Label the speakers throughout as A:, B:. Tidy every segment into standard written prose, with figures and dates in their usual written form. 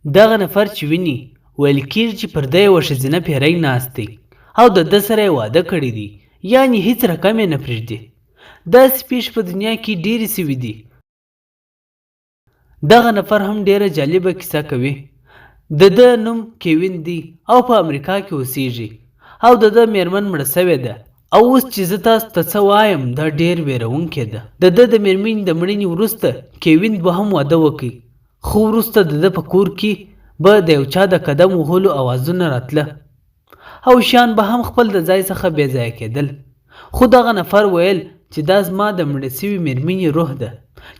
A: دغه نفر چې ویني ویل کېږي چې پر ده یوه ښځینه پیری ناست دی او د ده سره یې واده کړی دی، یعنې هیڅ رقم یې نه پرېږدي. داسې پیښې په دنیا کې ډېرې سوي دي. دغه نفر هم ډېره جالبه کیسه کوي. د ده نوم کیوین دی او په امریکا کې اوسیږي او د ده میرمن مړه سوې ده. او اوس چې زه تاسو ته څه وایم دا ډېر ویرونکی ده. د ده د میرمنې د مړینې وروسته کیوین دوهم واده وکړ، خو وروسته د ده په کور کې به د یو چا د قدم وهلو اوازونه راتله او شیان به هم خپل د ځای څخه بې ځایه کېدل. خو دغه نفر ویل چې دا زما د مړه سوي میرمنې روح ده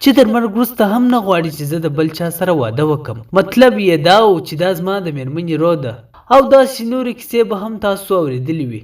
A: چې تر مرګ وروسته هم نه غواړي چې زه د بل چا سره واده وکم. مطلب یې دا و چې دا زما د میرمنې روح ده. او داسې نورې کیسې به هم تاسو اورېدلې وي.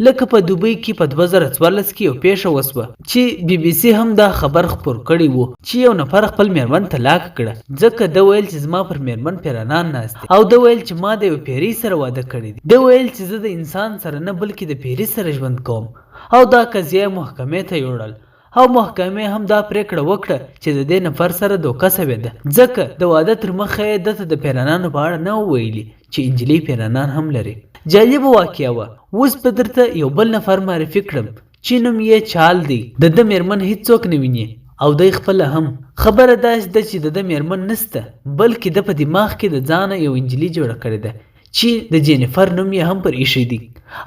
A: لکه په دوبۍ کې په 2014 کې یو پیښه وسوه چې بي بي سي هم دا خبر خپور کړی و چې یو نفر خپل میرمن طلاق کړه ځکه ده ویل چې زما پر میرمن پیرانان ناست دي او ده ویل چې ما د یو پیري سره واده کړی دی. ده ویل چې زه د انسان سره نه بلکې د پیري سره ژوند کوم. او دا قضیه محکمې ته یوړل او محکمې هم دا پریکړه وکړه چې د دې نفر سره دوکه سوې ده ځکه د واده تر مخه یې دته د پیرانانو په اړه نه ویلي چې انجلۍ پیرانان هم لري. جالبه واقعه وه. اوس به درته یو بل نفر معرفي کړم چې نوم یې چال دی. د ده میرمن هیڅوک نه ویني او دی خپله هم. خبره داسې ده چې د ده میرمن نسته بلکې ده په دماغ کې د ځانه یو انجلۍ جوړه کړې ده چې د جینیفر نوم یې هم پر ایښی دی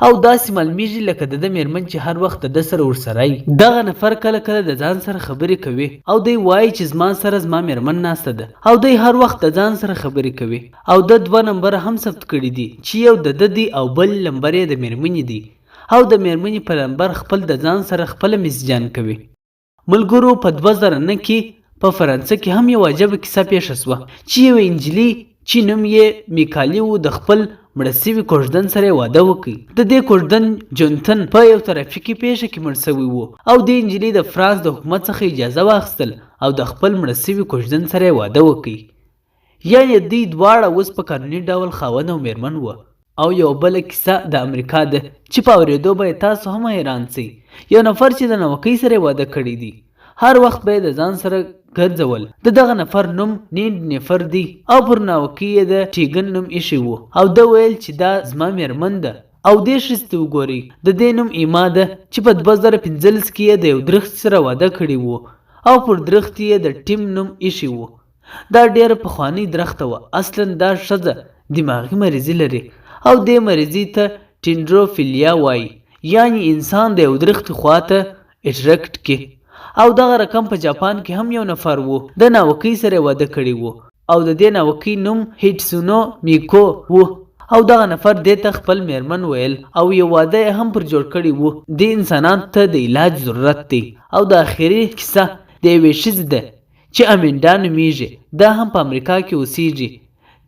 A: او داسې معلومیږي لکه د ده میرمن چې هر وخت د ده سره ورسره وي. دغه نفر کله کله د ځان سره خبرې کوي او دی وایي چې زما سره زما میرمن ناسته ده او دی هر وخت د ځان سره خبرې کوي او د 2 نمبره هم ثبت کړي دي چې یو د ده دی او بل نمبر یې د میرمنې دی او د میرمنې په نمبر خپل د ځان سره خپله مسجان کوي. ملګرو په 2009 کې په فرانسه کې هم یو عجبه کیسه پیښه سوه چې یوه انجلۍ چې نوم یې میکالي و د خپل مړه سوي کوژدن سره واده وکړ. د دې کوژدن جونتن په یو ترافیکي پیښه کې مړ سوی و او د انجلۍ د فرانس د حکومت څخه اجازه واخیستل او د خپل مړه سوي کوژدن سره واده وکړ. یعنې دوی دواړه اوس په قانوني ډول خاوند او میرمن و. او یو بله کیسه د امریکا ده چې په اورېدو به تاسو هم حیران شئ. یو نفر چې د نوکۍ سره واده کړی دی هر وخت به د ځان سره ګرځول. د دغه نفر نوم نیند نفر دی او پر ناوکۍ یې د ټیګن نوم ایښی و او ده ویل چې دا زما میرمن ده او دې ښځې ته وګورئ د دې نوم ایما ده چې په 2015 کې یې د یو درخت سره واده کړی و او پر درخت یې د ټیم نوم ایښی و. دا ډېره پخوانۍ درخته وه. اصلا دا ښځه دماغي مریضي لري او دې مریضي ته ټینډروفیلیا وایي، یعنې انسان د یو درخت خواته اټرکټ کې. او دغه رقم په جاپان کې هم یو نفر و د ناوکۍ سره واده کړی و او د دې ناوکۍ نوم هیټسونو میکو و او دغه نفر دې ته خپل میرمن ویل او یو واده هم پر جوړ کړی و. دې انسانانو ته د علاج ضرورت دی. او د آخري کیسه د یوې ښځې ده چې امینډا نومیږي. دا هم په امریکا کې اوسیږي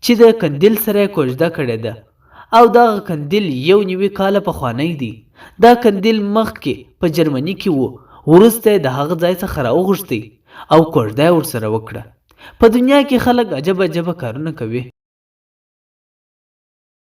A: چې د قندیل سره یې کوژده کړې ده او دغه قندیل 1 کاله پخوانی دی. دا قندیل مخکې په جرمني کې و وروسته د هغه ځای څخه راوغوښتی او کوژده یې ورسره وکړه. په دنیا کې خلک عجب عجبه کارونه کوي.